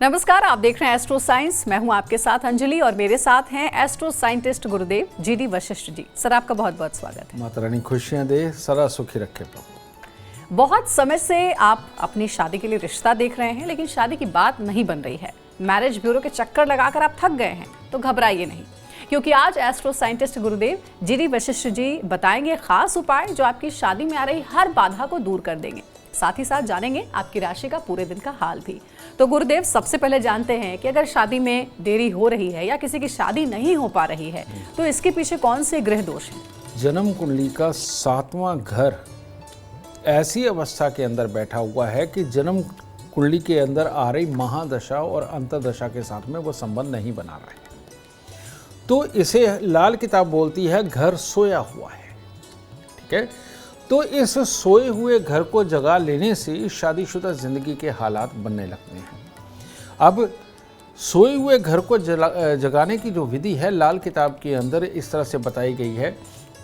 नमस्कार, आप देख रहे हैं एस्ट्रो साइंस। मैं हूं आपके साथ अंजलि और मेरे साथ हैं एस्ट्रो साइंटिस्ट गुरुदेव जीडी वशिष्ठ जी। सर, आपका बहुत बहुत स्वागत है। माता रानी खुशियां दे, सदा सुखी रखे प्रभु। बहुत समय से आप अपनी शादी के लिए रिश्ता देख रहे हैं, लेकिन शादी की बात नहीं बन रही है। मैरिज ब्यूरो के चक्कर लगाकर आप थक गए हैं, तो घबराइए नहीं, क्योंकि आज एस्ट्रो साइंटिस्ट गुरुदेव जीडी वशिष्ठ जी बताएंगे खास उपाय जो आपकी शादी में आ रही हर बाधा को दूर कर देंगे। साथ ही साथ जानेंगे आपकी राशि का पूरे दिन का हाल भी। तो गुरुदेव, सबसे पहले जानते हैं कि अगर शादी में देरी हो रही है या किसी की शादी नहीं हो पा रही है, तो इसके पीछे कौन से ग्रह दोष हैं? जन्म कुंडली का 7वां घर ऐसी अवस्था के अंदर बैठा हुआ है कि जन्म कुंडली के अंदर आ रही महादशा और अंतर्दशा के साथ में वो संबंध नहीं बना रहा है। तो इसे लाल किताब बोलती है घर सोया हुआ है। ठीक है, तो इस सोए हुए घर को जगा लेने से शादीशुदा जिंदगी के हालात बनने लगते हैं। अब सोए हुए घर को जगाने की जो विधि है लाल किताब के अंदर इस तरह से बताई गई है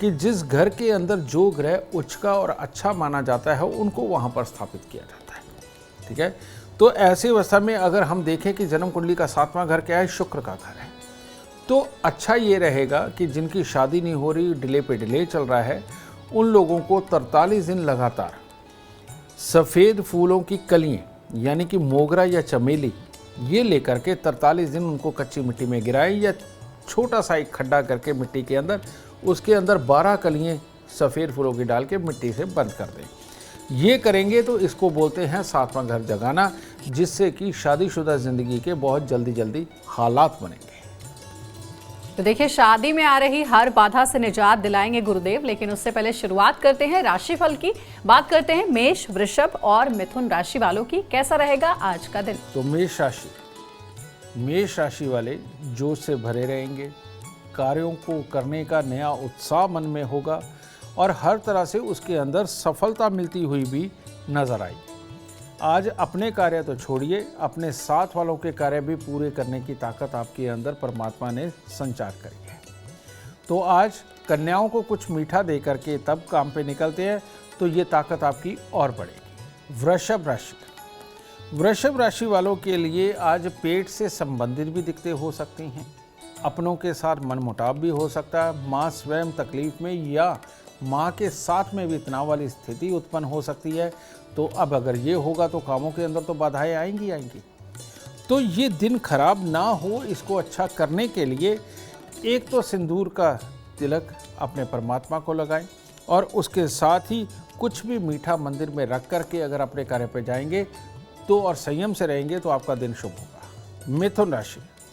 कि जिस घर के अंदर जो ग्रह उच्च का और अच्छा माना जाता है उनको वहाँ पर स्थापित किया जाता है। ठीक है, तो ऐसी अवस्था में अगर हम देखें कि जन्म कुंडली का 7वां घर क्या है, शुक्र का घर है, तो अच्छा ये रहेगा कि जिनकी शादी नहीं हो रही, डिले पे डिले चल रहा है, उन लोगों को 43 दिन लगातार सफ़ेद फूलों की कलियाँ यानी कि मोगरा या चमेली ये लेकर के 43 दिन उनको कच्ची मिट्टी में गिराएं या छोटा सा एक खड्डा करके मिट्टी के अंदर उसके अंदर 12 कलियाँ सफ़ेद फूलों की डाल के मिट्टी से बंद कर दें। ये करेंगे तो इसको बोलते हैं 7वां घर जगाना, जिससे कि शादीशुदा ज़िंदगी के बहुत जल्दी हालात बनेंगे। तो देखिए, शादी में आ रही हर बाधा से निजात दिलाएंगे गुरुदेव, लेकिन उससे पहले शुरुआत करते हैं राशिफल की। बात करते हैं मेष, वृषभ और मिथुन राशि वालों की। कैसा रहेगा आज का दिन? तो मेष राशि वाले जोश से भरे रहेंगे, कार्यों को करने का नया उत्साह मन में होगा और हर तरह से उसके अंदर सफलता मिलती हुई भी नजर आई। आज अपने कार्य तो छोड़िए, अपने साथ वालों के कार्य भी पूरे करने की ताकत आपके अंदर परमात्मा ने संचार करी है। तो आज कन्याओं को कुछ मीठा दे करके तब काम पे निकलते हैं तो ये ताकत आपकी और बढ़ेगी। वृषभ राशि वालों के लिए आज पेट से संबंधित भी दिक्कतें हो सकती हैं, अपनों के साथ मनमुटाव भी हो सकता है, माँ स्वयं तकलीफ में या माँ के साथ में भी तनाव वाली स्थिति उत्पन्न हो सकती है। तो अब अगर ये होगा तो कामों के अंदर तो बाधाएं आएंगी। तो ये दिन खराब ना हो, इसको अच्छा करने के लिए एक तो सिंदूर का तिलक अपने परमात्मा को लगाएं और उसके साथ ही कुछ भी मीठा मंदिर में रख करके अगर अपने कार्य पे जाएंगे तो और संयम से रहेंगे तो आपका दिन शुभ होगा।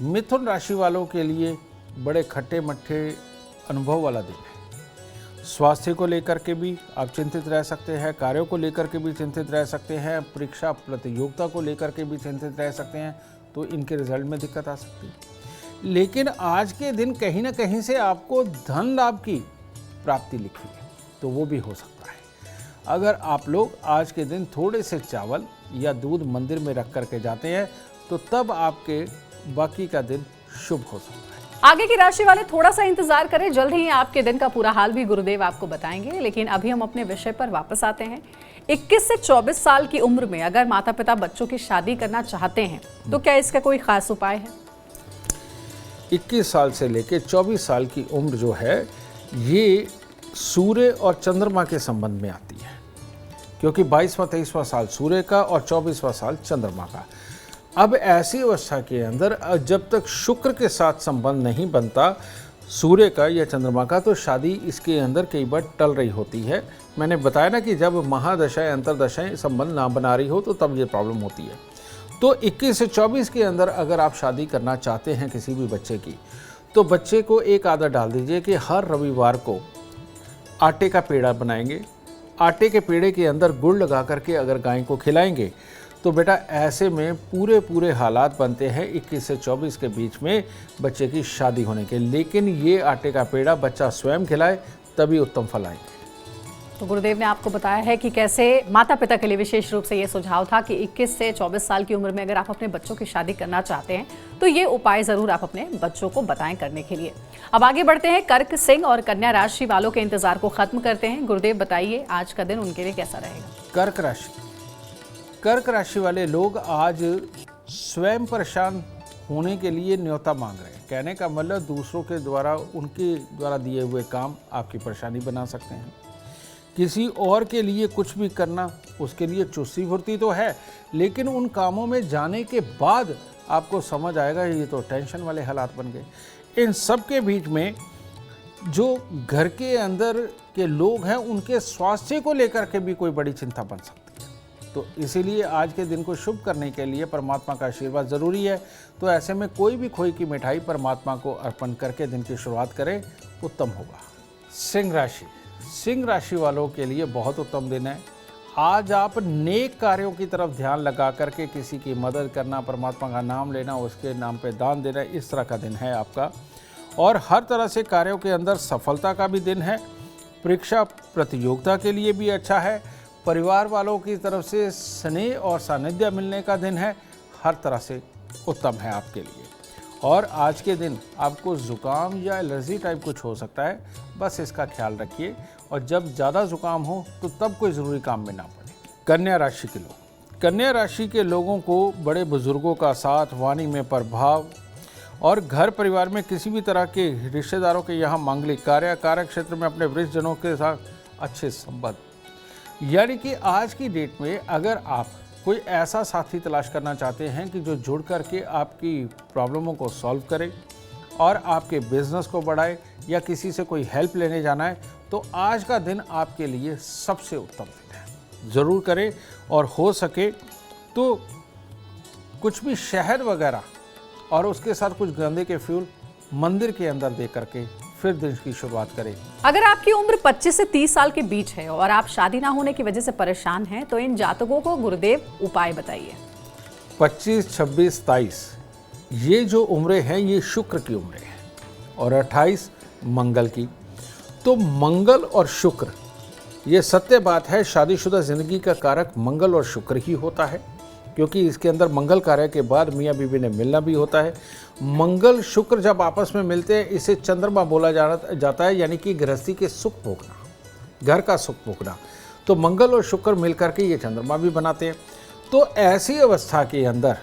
मिथुन राशि वालों के लिए बड़े खट्टे मट्ठे अनुभव वाला दिन है। स्वास्थ्य को लेकर के भी आप चिंतित रह सकते हैं, कार्यों को लेकर के भी चिंतित रह सकते हैं, परीक्षा प्रतियोगिता को लेकर के भी चिंतित रह सकते हैं, तो इनके रिजल्ट में दिक्कत आ सकती है। लेकिन आज के दिन कहीं ना कहीं से आपको धन लाभ की प्राप्ति लिखी है, तो वो भी हो सकता है। अगर आप लोग आज के दिन थोड़े से चावल या दूध मंदिर में रख करके जाते हैं तो तब आपके बाकी का दिन शुभ हो सकता है। आगे की राशि वाले थोड़ा सा इंतजार करें, जल्द ही आपके दिन का पूरा हाल भी गुरुदेव आपको बताएंगे। लेकिन अभी हम अपने विषय पर वापस आते हैं। 21 से 24 साल की उम्र में अगर माता पिता बच्चों की शादी करना चाहते हैं तो क्या इसका कोई खास उपाय है? 21 साल से लेकर 24 साल की उम्र जो है ये सूर्य और चंद्रमा के संबंध में आती है, क्योंकि 22वां 23वां साल सूर्य का और 24वां साल चंद्रमा का। अब ऐसी अवस्था के अंदर जब तक शुक्र के साथ संबंध नहीं बनता सूर्य का या चंद्रमा का, तो शादी इसके अंदर कई बार टल रही होती है। मैंने बताया ना कि जब महादशाएं अंतरदशाएं संबंध ना बना रही हो तो तब ये प्रॉब्लम होती है। तो 21 से 24 के अंदर अगर आप शादी करना चाहते हैं किसी भी बच्चे की, तो बच्चे को एक आदत डाल दीजिए कि हर रविवार को आटे का पेड़ा बनाएंगे। आटे के पेड़े के अंदर गुड़ लगा करके अगर गाय को खिलाएंगे तो बेटा ऐसे में पूरे हालात बनते हैं 21 से 24 के बीच में बच्चे की शादी होने के। लेकिन ये आटे का पेड़ा बच्चा स्वयं खिलाए तभी उत्तम फल आएंगे। तो गुरुदेव ने आपको बताया है कि कैसे माता पिता के लिए विशेष रूप से ये सुझाव था कि 21 से 24 साल की उम्र में अगर आप अपने बच्चों की शादी करना चाहते हैं तो ये उपाय जरूर आप अपने बच्चों को बताएं करने के लिए। अब आगे बढ़ते हैं, कर्क, सिंह और कन्या राशि वालों के इंतजार को खत्म करते हैं। गुरुदेव बताइए आज का दिन उनके लिए कैसा रहेगा? कर्क राशि वाले लोग आज स्वयं परेशान होने के लिए न्योता मांग रहे हैं। कहने का मतलब दूसरों के द्वारा, उनके द्वारा दिए हुए काम आपकी परेशानी बना सकते हैं। किसी और के लिए कुछ भी करना, उसके लिए चुस्ती फुर्ती तो है, लेकिन उन कामों में जाने के बाद आपको समझ आएगा ये तो टेंशन वाले हालात बन गए। इन सब के बीच में जो घर के अंदर के लोग हैं, उनके स्वास्थ्य को लेकर के भी कोई बड़ी चिंता बन सकती है। तो इसीलिए आज के दिन को शुभ करने के लिए परमात्मा का आशीर्वाद ज़रूरी है। तो ऐसे में कोई भी खोई की मिठाई परमात्मा को अर्पण करके दिन की शुरुआत करें, उत्तम होगा। सिंह राशि, सिंह राशि वालों के लिए बहुत उत्तम दिन है। आज आप नेक कार्यों की तरफ ध्यान लगा करके किसी की मदद करना, परमात्मा का नाम लेना, उसके नाम पे दान देना, इस तरह का दिन है आपका। और हर तरह से कार्यों के अंदर सफलता का भी दिन है। परीक्षा प्रतियोगिता के लिए भी अच्छा है। परिवार वालों की तरफ से स्नेह और सानिध्य मिलने का दिन है। हर तरह से उत्तम है आपके लिए। और आज के दिन आपको ज़ुकाम या एलर्जी टाइप कुछ हो सकता है, बस इसका ख्याल रखिए। और जब ज़्यादा ज़ुकाम हो तो तब कोई ज़रूरी काम में ना पड़े। कन्या राशि के लोग, कन्या राशि के लोगों को बड़े बुजुर्गों का साथ, वाणी में प्रभाव और घर परिवार में किसी भी तरह के रिश्तेदारों के यहाँ मांगलिक कार्य, कार्य क्षेत्र में अपने वरिष्ठ जनों के साथ अच्छे संबंध। यानी कि आज की डेट में अगर आप कोई ऐसा साथी तलाश करना चाहते हैं कि जो जुड़ करके आपकी प्रॉब्लमों को सॉल्व करे और आपके बिजनेस को बढ़ाए, या किसी से कोई हेल्प लेने जाना है, तो आज का दिन आपके लिए सबसे उत्तम दिन है। ज़रूर करें। और हो सके तो कुछ भी शहद वगैरह और उसके साथ कुछ गेंदे के फूल मंदिर के अंदर दे करके फिर दिन की शुरुआत करें। अगर आपकी उम्र 25 से 30 साल के बीच है और आप शादी ना होने की वजह से परेशान हैं, तो इन जातकों को गुरुदेव उपाय बताइए। 25, 26, 23 ये जो उम्रें हैं, ये शुक्र की उम्रें हैं और 28 मंगल की। तो मंगल और शुक्र, ये सत्य बात है, शादीशुदा जिंदगी का कारक मंगल और शुक्र ही होता है, क्योंकि इसके अंदर मंगल कार्य के बाद मियाँ बीवी ने मिलना भी होता है। मंगल शुक्र जब आपस में मिलते हैं, इसे चंद्रमा बोला जाता है, यानी कि गृहस्थी के सुख भोगना, घर का सुख भोगना। तो मंगल और शुक्र मिलकर के ये चंद्रमा भी बनाते हैं। तो ऐसी अवस्था के अंदर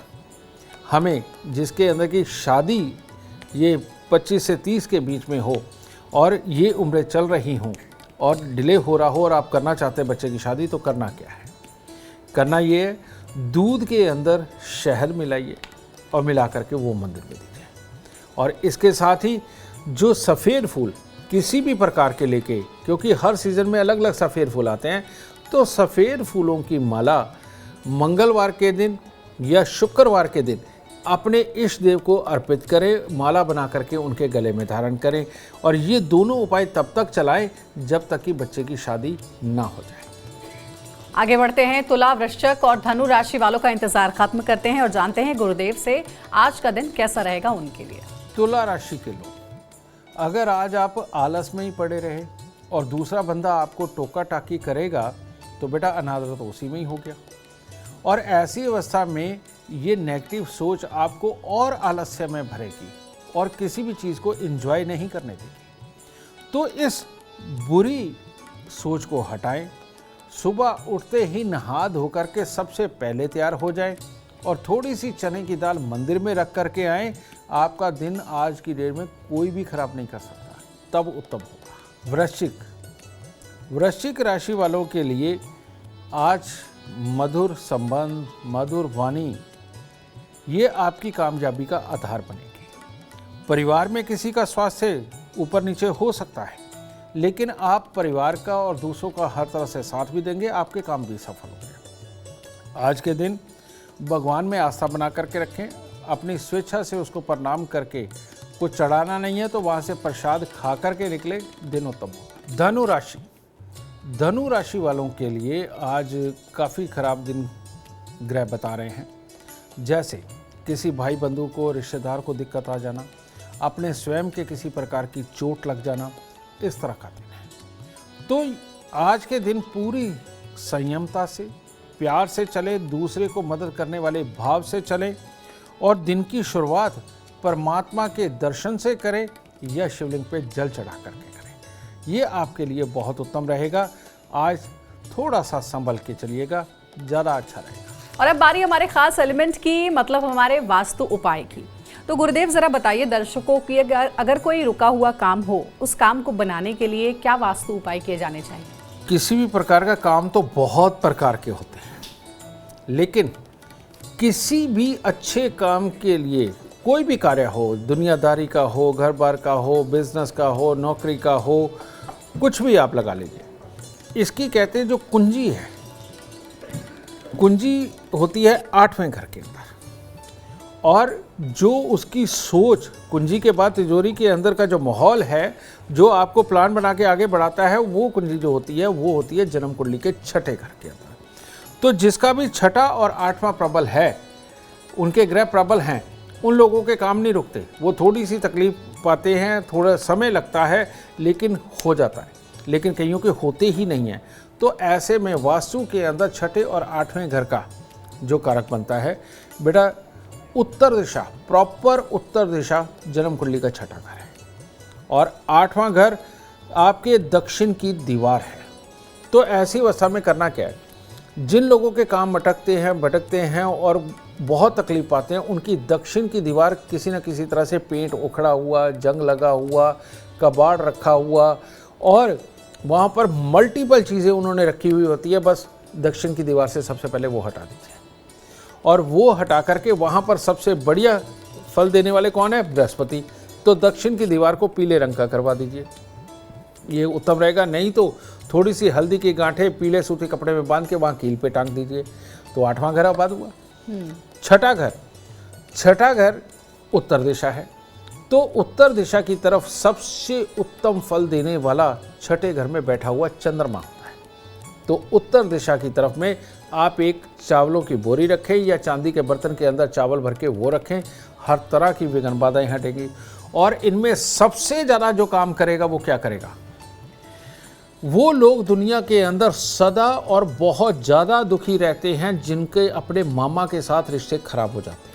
हमें, जिसके अंदर की शादी ये 25 से 30 के बीच में हो और ये उम्रें चल रही हों और डिले हो रहा हो और आप करना चाहते हैं बच्चे की शादी, तो करना क्या है? करना ये है, दूध के अंदर शहद मिलाइए और मिला करके वो मंदिर में दीजिए। और इसके साथ ही जो सफ़ेद फूल किसी भी प्रकार के लेके, क्योंकि हर सीज़न में अलग अलग सफ़ेद फूल आते हैं, तो सफ़ेद फूलों की माला मंगलवार के दिन या शुक्रवार के दिन अपने इष्ट देव को अर्पित करें, माला बना करके उनके गले में धारण करें। और ये दोनों उपाय तब तक चलाएं जब तक कि बच्चे की शादी ना हो जाए। आगे बढ़ते हैं, तुला, वृश्चिक और धनु राशि वालों का इंतजार खत्म करते हैं और जानते हैं गुरुदेव से आज का दिन कैसा रहेगा उनके लिए। तुला राशि के लोग, अगर आज आप आलस में ही पड़े रहे और दूसरा बंदा आपको टोका टाकी करेगा, तो बेटा अनादर तो उसी में ही हो गया। और ऐसी अवस्था में ये नेगेटिव सोच आपको और आलस्य में भरेगी और किसी भी चीज़ को एंजॉय नहीं करने देगी। तो इस बुरी सोच को हटाएं। सुबह उठते ही नहा धो करके सबसे पहले तैयार हो जाएं और थोड़ी सी चने की दाल मंदिर में रख करके आएं। आपका दिन आज की डेट में कोई भी खराब नहीं कर सकता, तब उत्तम होगा। वृश्चिक, वृश्चिक राशि वालों के लिए आज मधुर संबंध, मधुर वाणी, ये आपकी कामयाबी का आधार बनेगी। परिवार में किसी का स्वास्थ्य ऊपर नीचे हो सकता है, लेकिन आप परिवार का और दूसरों का हर तरह से साथ भी देंगे, आपके काम भी सफल होंगे। आज के दिन भगवान में आस्था बना करके रखें। अपनी स्वेच्छा से उसको प्रणाम करके, कुछ चढ़ाना नहीं है तो वहाँ से प्रसाद खा करके निकले, दिन उत्तम हो। धनु राशि, धनु राशि वालों के लिए आज काफ़ी खराब दिन ग्रह बता रहे हैं। जैसे किसी भाई बंधु को, रिश्तेदार को दिक्कत आ जाना, अपने स्वयं के किसी प्रकार की चोट लग जाना, इस तरह का दिन है। तो आज के दिन पूरी संयमता से, प्यार से चले, दूसरे को मदद करने वाले भाव से चले और दिन की शुरुआत परमात्मा के दर्शन से करें या शिवलिंग पे जल चढ़ा करके करें। ये आपके लिए बहुत उत्तम रहेगा। आज थोड़ा सा संभल के चलिएगा, ज़्यादा अच्छा रहेगा। और अब बारी हमारे खास एलिमेंट की, मतलब हमारे वास्तु उपाय की। तो गुरुदेव जरा बताइए दर्शकों की, अगर कोई रुका हुआ काम हो, उस काम को बनाने के लिए क्या वास्तु उपाय किए जाने चाहिए? किसी भी प्रकार का काम तो बहुत प्रकार के होते हैं, लेकिन किसी भी अच्छे काम के लिए कोई भी कार्य हो, दुनियादारी का हो, घर बार का हो, बिजनेस का हो, नौकरी का हो, कुछ भी आप लगा लीजिए, इसकी कहते हैं जो कुंजी है, कुंजी होती है 8वें घर के अंदर। और जो उसकी सोच, कुंजी के बाद तिजोरी के अंदर का जो माहौल है, जो आपको प्लान बना के आगे बढ़ाता है, वो कुंजी जो होती है वो होती है जन्म कुंडली के 6ठे घर के अंदर। तो जिसका भी 6ठा और 8वां प्रबल है, उनके ग्रह प्रबल हैं, उन लोगों के काम नहीं रुकते। वो थोड़ी सी तकलीफ पाते हैं, थोड़ा समय लगता है, लेकिन हो जाता है। लेकिन कईयों के होते ही नहीं है। तो ऐसे में वास्तु के अंदर 6ठे और 8वें घर का जो कारक बनता है, बेटा उत्तर दिशा, प्रॉपर उत्तर दिशा जन्म कुंडली का 6ठा घर है। और 8वां घर आपके दक्षिण की दीवार है। तो ऐसी अवस्था में करना क्या है, जिन लोगों के काम अटकते हैं, भटकते हैं और बहुत तकलीफ पाते हैं, उनकी दक्षिण की दीवार किसी न किसी तरह से पेंट उखड़ा हुआ, जंग लगा हुआ, कबाड़ रखा हुआ, और वहाँ पर मल्टीपल चीज़ें उन्होंने रखी हुई होती है। बस दक्षिण की दीवार से सबसे पहले वो हटा दीजिए, और वो हटा करके वहाँ पर सबसे बढ़िया फल देने वाले कौन है? बृहस्पति। तो दक्षिण की दीवार को पीले रंग का करवा दीजिए, ये उत्तम रहेगा। नहीं तो थोड़ी सी हल्दी की गांठें पीले सूती कपड़े में बांध के वहाँ कील पे टांग दीजिए। तो 8वां घर आबाद हुआ। 6ठा घर उत्तर दिशा है। तो उत्तर दिशा की तरफ सबसे उत्तम फल देने वाला 6ठे घर में बैठा हुआ चंद्रमा होता है। तो उत्तर दिशा की तरफ में आप एक चावलों की बोरी रखें या चांदी के बर्तन के अंदर चावल भर के वो रखें। हर तरह की विघ्न बाधाएं हटेगी। और इनमें सबसे ज़्यादा जो काम करेगा वो क्या करेगा? वो लोग दुनिया के अंदर सदा और बहुत ज़्यादा दुखी रहते हैं जिनके अपने मामा के साथ रिश्ते खराब हो जाते हैं।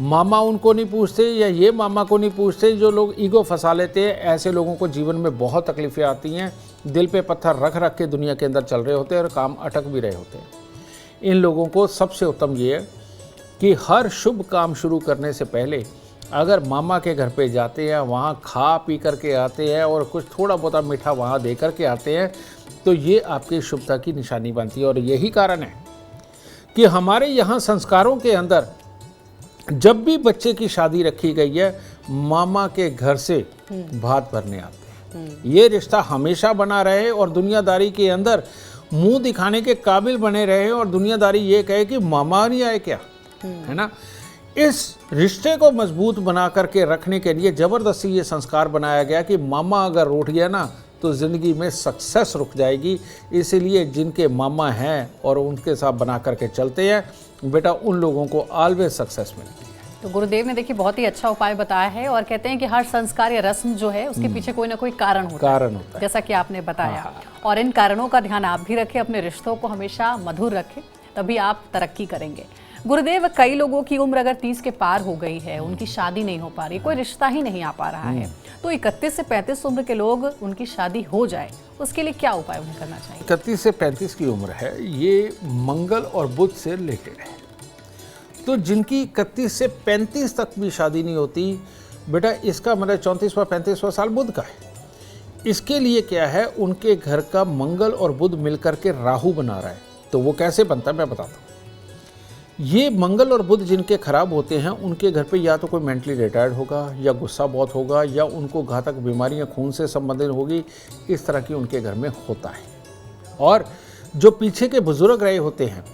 मामा उनको नहीं पूछते या ये मामा को नहीं पूछते, जो लोग ईगो फंसा लेते हैं, ऐसे लोगों को जीवन में बहुत तकलीफ़ें आती हैं। दिल पे पत्थर रख रख के दुनिया के अंदर चल रहे होते हैं और काम अटक भी रहे होते हैं। इन लोगों को सबसे उत्तम ये है कि हर शुभ काम शुरू करने से पहले अगर मामा के घर पे जाते हैं, वहाँ खा पी करके आते हैं और कुछ थोड़ा बहुत मीठा वहाँ दे करके आते हैं, तो ये आपकी शुभता की निशानी बनती है। और यही कारण है कि हमारे यहाँ संस्कारों के अंदर जब भी बच्चे की शादी रखी गई है, मामा के घर से भात भरने आते हैं। ये रिश्ता हमेशा बना रहे और दुनियादारी के अंदर मुंह दिखाने के काबिल बने रहे और दुनियादारी ये कहे कि मामा नहीं आए क्या, है ना। इस रिश्ते को मजबूत बना करके रखने के लिए ज़बरदस्ती ये संस्कार बनाया गया कि मामा अगर रूठ गया ना तो ज़िंदगी में सक्सेस रुक जाएगी। इसीलिए जिनके मामा हैं और उनके साथ बना करके चलते हैं, बेटा उन लोगों को ऑलवेज सक्सेस मिलती है। तो गुरुदेव ने देखिए बहुत ही अच्छा उपाय बताया है और कहते हैं कि हर संस्कार या रस्म जो है उसके पीछे कोई ना कोई कारण होता है, जैसा कि आपने बताया। और इन कारणों का ध्यान आप भी रखें, अपने रिश्तों को हमेशा मधुर रखें, तभी आप तरक्की करेंगे। गुरुदेव, कई लोगों की उम्र अगर 30 के पार हो गई है, उनकी शादी नहीं हो पा रही, कोई रिश्ता ही नहीं आ पा रहा है, तो 31 से 35 उम्र के लोग उनकी शादी हो जाए, उसके लिए क्या उपाय उन्हें करना चाहिए? 31 से 35 की उम्र है, ये मंगल और बुध से रिलेटेड है। तो जिनकी 31 से 35 तक भी शादी नहीं होती, बेटा इसका मतलब 34वां 35वां साल बुध का है। इसके लिए क्या है, उनके घर का मंगल और बुध मिलकर के राहु बना रहा है। तो वो कैसे बनता है मैं बताता हूँ। ये मंगल और बुध जिनके खराब होते हैं, उनके घर पे या तो कोई मेंटली रिटायर्ड होगा, या गुस्सा बहुत होगा, या उनको घातक बीमारियां खून से संबंधित होगी, इस तरह की उनके घर में होता है। और जो पीछे के बुजुर्ग रहे होते हैं,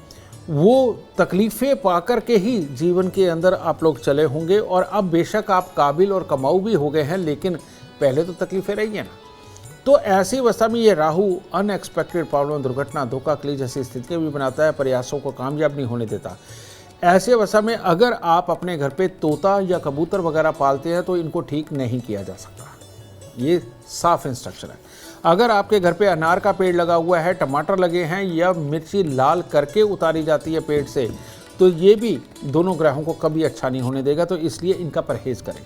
वो तकलीफ़ें पा कर के ही जीवन के अंदर आप लोग चले होंगे। और अब बेशक आप काबिल और कमाऊ भी हो गए हैं, लेकिन पहले तो तकलीफ़ें रही हैं ना। तो ऐसी अवस्था में ये राहु अनएक्सपेक्टेड प्रॉब्लम, दुर्घटना, धोखा, क्लीज जैसी स्थितियाँ भी बनाता है, प्रयासों को कामयाब नहीं होने देता। ऐसी अवस्था में अगर आप अपने घर पे तोता या कबूतर वगैरह पालते हैं तो इनको ठीक नहीं किया जा सकता। ये साफ इंस्ट्रक्शन है। अगर आपके घर पे अनार का पेड़ लगा हुआ है, टमाटर लगे हैं, या मिर्ची लाल करके उतारी जाती है पेड़ से, तो ये भी दोनों ग्रहों को कभी अच्छा नहीं होने देगा। तो इसलिए इनका परहेज करें।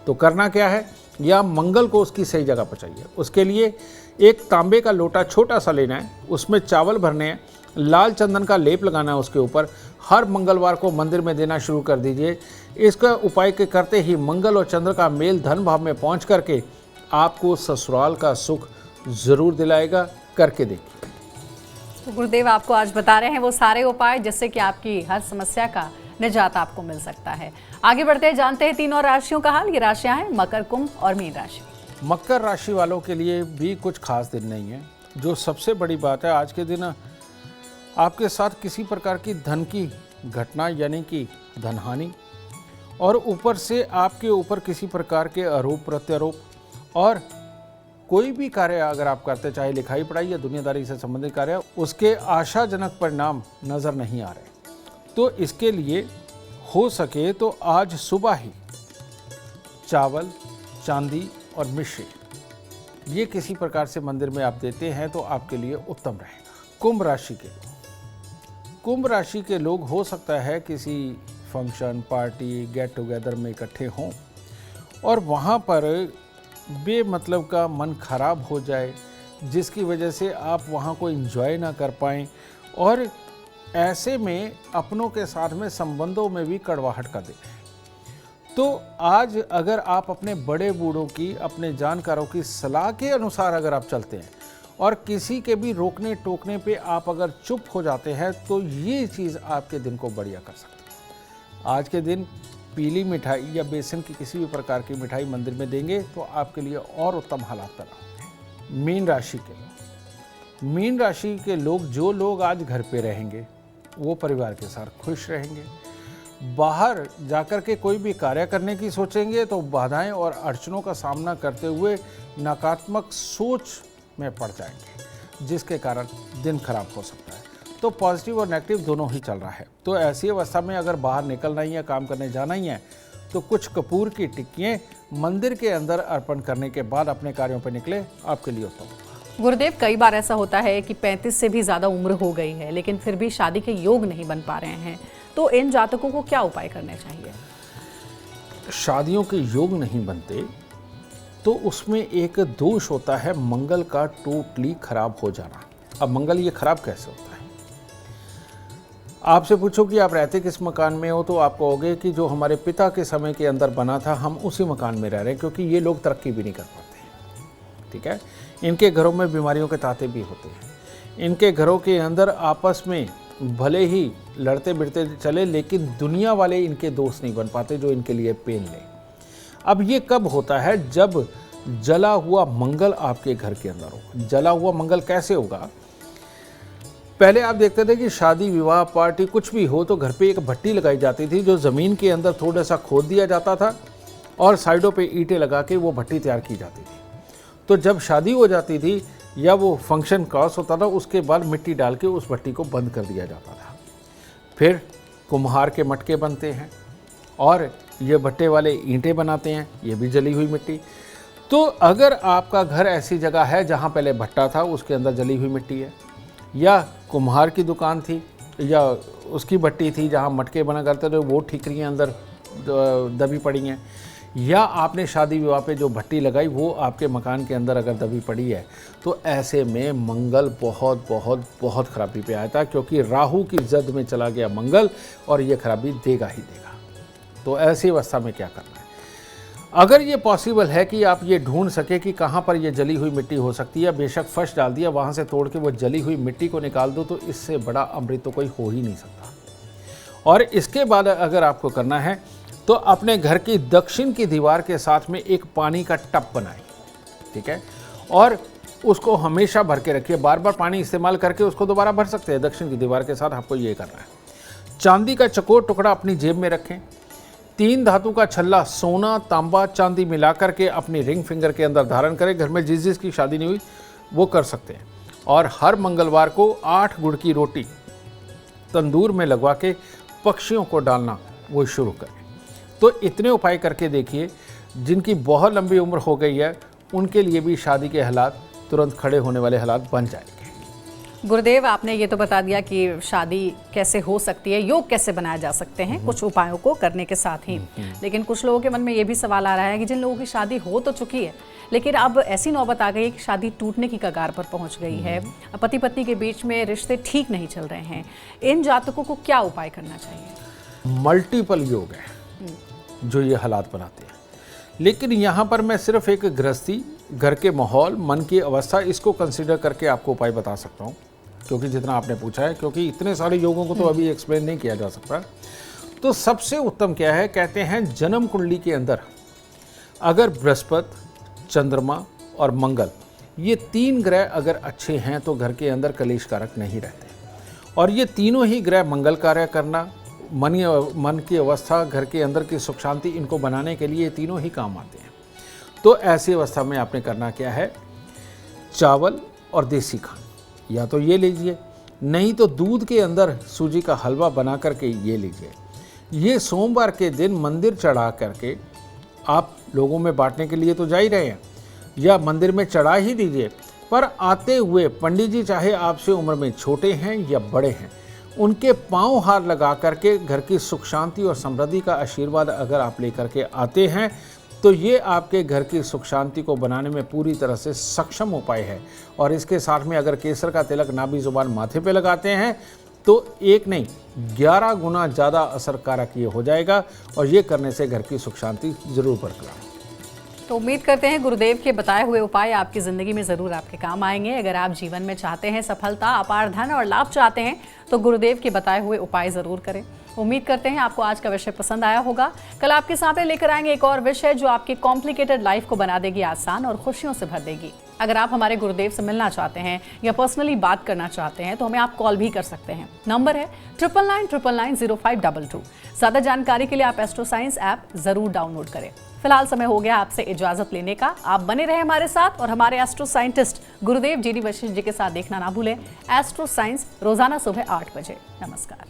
तो करना क्या है, या मंगल को उसकी सही जगह पहुँचाइए। उसके लिए एक तांबे का लोटा छोटा सा लेना है, उसमें चावल भरने हैं, लाल चंदन का लेप लगाना है उसके ऊपर। हर मंगलवार को मंदिर में देना शुरू कर दीजिए। इसका उपाय के करते ही मंगल और चंद्र का मेल धन भाव में पहुंच करके आपको ससुराल का सुख जरूर दिलाएगा। करके देखिए। तो गुरुदेव आपको आज बता रहे हैं वो सारे उपाय जिससे कि आपकी हर समस्या का निजात आपको मिल सकता है। आगे बढ़ते हैं, जानते हैं 3 और राशियों का हाल। ये राशियां हैं मकर, कुंभ और मीन राशि। मकर राशि वालों के लिए भी कुछ खास दिन नहीं है। जो सबसे बड़ी बात है, आज के दिन आपके साथ किसी प्रकार की धन की घटना यानी कि धनहानि, और ऊपर से आपके ऊपर किसी प्रकार के आरोप प्रत्यारोप, और कोई भी कार्य अगर आप करते, चाहे लिखाई पढ़ाई या दुनियादारी से संबंधित कार्य, उसके आशाजनक परिणाम नज़र नहीं आ रहे। तो इसके लिए हो सके तो आज सुबह ही चावल, चांदी और मिश्री ये किसी प्रकार से मंदिर में आप देते हैं तो आपके लिए उत्तम रहेगा। कुंभ राशि के लोग हो सकता है किसी फंक्शन, पार्टी, गेट टुगेदर में इकट्ठे हों और वहाँ पर बेमतलब का मन खराब हो जाए, जिसकी वजह से आप वहाँ को एंजॉय ना कर पाएँ, और ऐसे में अपनों के साथ में संबंधों में भी कड़वाहट कर दें। तो आज अगर आप अपने बड़े बूढ़ों की, अपने जानकारों की सलाह के अनुसार अगर आप चलते हैं और किसी के भी रोकने टोकने पे आप अगर चुप हो जाते हैं, तो ये चीज़ आपके दिन को बढ़िया कर सकती है। आज के दिन पीली मिठाई या बेसन की किसी भी प्रकार की मिठाई मंदिर में देंगे तो आपके लिए और उत्तम हालात पैदा होंगे। मीन राशि के लोग, जो लोग आज घर पे रहेंगे वो परिवार के साथ खुश रहेंगे। बाहर जाकर के कोई भी कार्य करने की सोचेंगे तो बाधाएं और अड़चनों का सामना करते हुए नकारात्मक सोच में पड़ जाएंगे, जिसके कारण दिन खराब हो सकता है। तो पॉजिटिव और नेगेटिव दोनों ही चल रहा है। तो ऐसी अवस्था में अगर बाहर निकलना ही है, काम करने जाना ही है, तो कुछ कपूर की टिक्कियाँ मंदिर के अंदर अर्पण करने के बाद अपने कार्यों पर निकले, आपके लिए उत्तम होगा। गुरुदेव, कई बार ऐसा होता है कि 35 से भी ज़्यादा उम्र हो गई है लेकिन फिर भी शादी के योग नहीं बन पा रहे हैं, तो इन जातकों को क्या उपाय करने चाहिए? शादियों के योग नहीं बनते तो उसमें एक दोष होता है मंगल का टोटली खराब हो जाना। अब मंगल ये खराब कैसे होता है? आपसे पूछो कि आप रहते किस मकान में हो, तो आप कहोगे कि जो हमारे पिता के समय के अंदर बना था हम उसी मकान में रह रहे हैं, क्योंकि ये लोग तरक्की भी नहीं कर पाते। ठीक है, इनके घरों में बीमारियों के तांते भी होते हैं। इनके घरों के अंदर आपस में भले ही लड़ते भिड़ते चले, लेकिन दुनिया वाले इनके दोस्त नहीं बन पाते जो इनके लिए पेन ले। अब ये कब होता है? जब जला हुआ मंगल आपके घर के अंदर हो। जला हुआ मंगल कैसे होगा? पहले आप देखते थे कि शादी, विवाह, पार्टी कुछ भी हो तो घर पे एक भट्टी लगाई जाती थी, जो ज़मीन के अंदर थोड़ा सा खोद दिया जाता था और साइडों पे ईंटें लगा के वो भट्टी तैयार की जाती थी। तो जब शादी हो जाती थी या वो फंक्शन क्रॉस होता था, उसके बाद मिट्टी डाल के उस भट्टी को बंद कर दिया जाता था। फिर कुम्हार के मटके बनते हैं और ये भट्टे वाले ईंटें बनाते हैं, ये भी जली हुई मिट्टी। तो अगर आपका घर ऐसी जगह है जहाँ पहले भट्टा था, उसके अंदर जली हुई मिट्टी है, या कुम्हार की दुकान थी या उसकी भट्टी थी जहाँ मटके बना करते थे, वो ठीकरियाँ अंदर दबी पड़ी हैं, या आपने शादी विवाह पे जो भट्टी लगाई वो आपके मकान के अंदर अगर दबी पड़ी है, तो ऐसे में मंगल बहुत बहुत बहुत खराबी पे आया था, क्योंकि राहु की जद में चला गया मंगल और ये खराबी देगा ही देगा। तो ऐसी अवस्था में क्या करना है? अगर ये पॉसिबल है कि आप ये ढूंढ सके कि कहाँ पर ये जली हुई मिट्टी हो सकती है, बेशक फर्श डाल दिया, वहाँ से तोड़ के वो जली हुई मिट्टी को निकाल दो, तो इससे बड़ा अमृत तो कोई हो ही नहीं सकता। और इसके बाद अगर आपको करना है तो अपने घर की दक्षिण की दीवार के साथ में एक पानी का टब बनाएं। ठीक है, और उसको हमेशा भर के रखिए। बार बार पानी इस्तेमाल करके उसको दोबारा भर सकते हैं। दक्षिण की दीवार के साथ आपको ये करना है। चांदी का चकोर टुकड़ा अपनी जेब में रखें। 3 धातु का छल्ला सोना, तांबा, चांदी मिला करके अपनी रिंग फिंगर के अंदर धारण करें। घर में जिस जिसकी शादी नहीं हुई वो कर सकते हैं। और हर मंगलवार को 8 गुड़ की रोटी तंदूर में लगवा के पक्षियों को डालना वो शुरू करें। तो इतने उपाय करके देखिए, जिनकी बहुत लंबी उम्र हो गई है उनके लिए भी शादी के हालात तुरंत खड़े होने वाले हालात बन जाएंगे। गुरुदेव, आपने ये तो बता दिया कि शादी कैसे हो सकती है, योग कैसे बनाए जा सकते हैं कुछ उपायों को करने के साथ ही। लेकिन कुछ लोगों के मन में ये भी सवाल आ रहा है कि जिन लोगों की शादी हो तो चुकी है, लेकिन अब ऐसी नौबत आ गई है कि शादी टूटने की कगार पर पहुंच गई है, पति पत्नी के बीच में रिश्ते ठीक नहीं चल रहे हैं, इन जातकों को क्या उपाय करना चाहिए? मल्टीपल योग है जो ये हालात बनाते हैं। लेकिन यहाँ पर मैं सिर्फ एक गृहस्थी, घर के माहौल, मन की अवस्था, इसको कंसिडर करके आपको उपाय बता सकता हूँ, क्योंकि जितना आपने पूछा है, क्योंकि इतने सारे योगों को तो अभी एक्सप्लेन नहीं किया जा सकता। तो सबसे उत्तम क्या है, कहते हैं जन्म कुंडली के अंदर अगर बृहस्पति, चंद्रमा और मंगल, ये 3 ग्रह अगर अच्छे हैं तो घर के अंदर कलेश कारक नहीं रहते। और ये तीनों ही ग्रह मंगल कार्य करना, मन की अवस्था, घर के अंदर की सुख शांति, इनको बनाने के लिए तीनों ही काम आते हैं। तो ऐसी अवस्था में आपने करना क्या है, चावल और देसी खांड या तो ये लीजिए, नहीं तो दूध के अंदर सूजी का हलवा बना करके ये लीजिए। ये सोमवार के दिन मंदिर चढ़ा करके आप लोगों में बांटने के लिए तो जा ही रहे हैं, या मंदिर में चढ़ा ही दीजिए, पर आते हुए पंडित जी चाहे आपसे उम्र में छोटे हैं या बड़े हैं, उनके पांव हार लगा करके घर की सुख शांति और समृद्धि का आशीर्वाद अगर आप लेकर के आते हैं तो ये आपके घर की सुख शांति को बनाने में पूरी तरह से सक्षम उपाय है। और इसके साथ में अगर केसर का तिलक नाभि जुबान माथे पे लगाते हैं तो 1 नहीं 11 गुना ज़्यादा असरकारक ये हो जाएगा, और ये करने से घर की सुख शांति जरूर बरकरार। तो उम्मीद करते हैं गुरुदेव के बताए हुए उपाय आपकी ज़िंदगी में ज़रूर आपके काम आएंगे। अगर आप जीवन में चाहते हैं सफलता, अपार धन और लाभ चाहते हैं तो गुरुदेव के बताए हुए उपाय ज़रूर करें। उम्मीद करते हैं आपको आज का विषय पसंद आया होगा। कल आपके सामने लेकर आएंगे एक और विषय जो आपकी कॉम्प्लिकेटेड लाइफ को बना देगी आसान और खुशियों से भर देगी। अगर आप हमारे गुरुदेव से मिलना चाहते हैं या पर्सनली बात करना चाहते हैं तो हमें आप कॉल भी कर सकते हैं। नंबर है 9999990522। ज़्यादा जानकारी के लिए आप एस्ट्रो साइंस ऐप ज़रूर डाउनलोड करें। फिलहाल समय हो गया आपसे इजाजत लेने का। आप बने रहे हमारे साथ और हमारे एस्ट्रो साइंटिस्ट गुरुदेव जी.डी. वशिष्ठ जी के साथ देखना ना भूलें एस्ट्रो साइंस रोजाना सुबह 8 बजे। नमस्कार।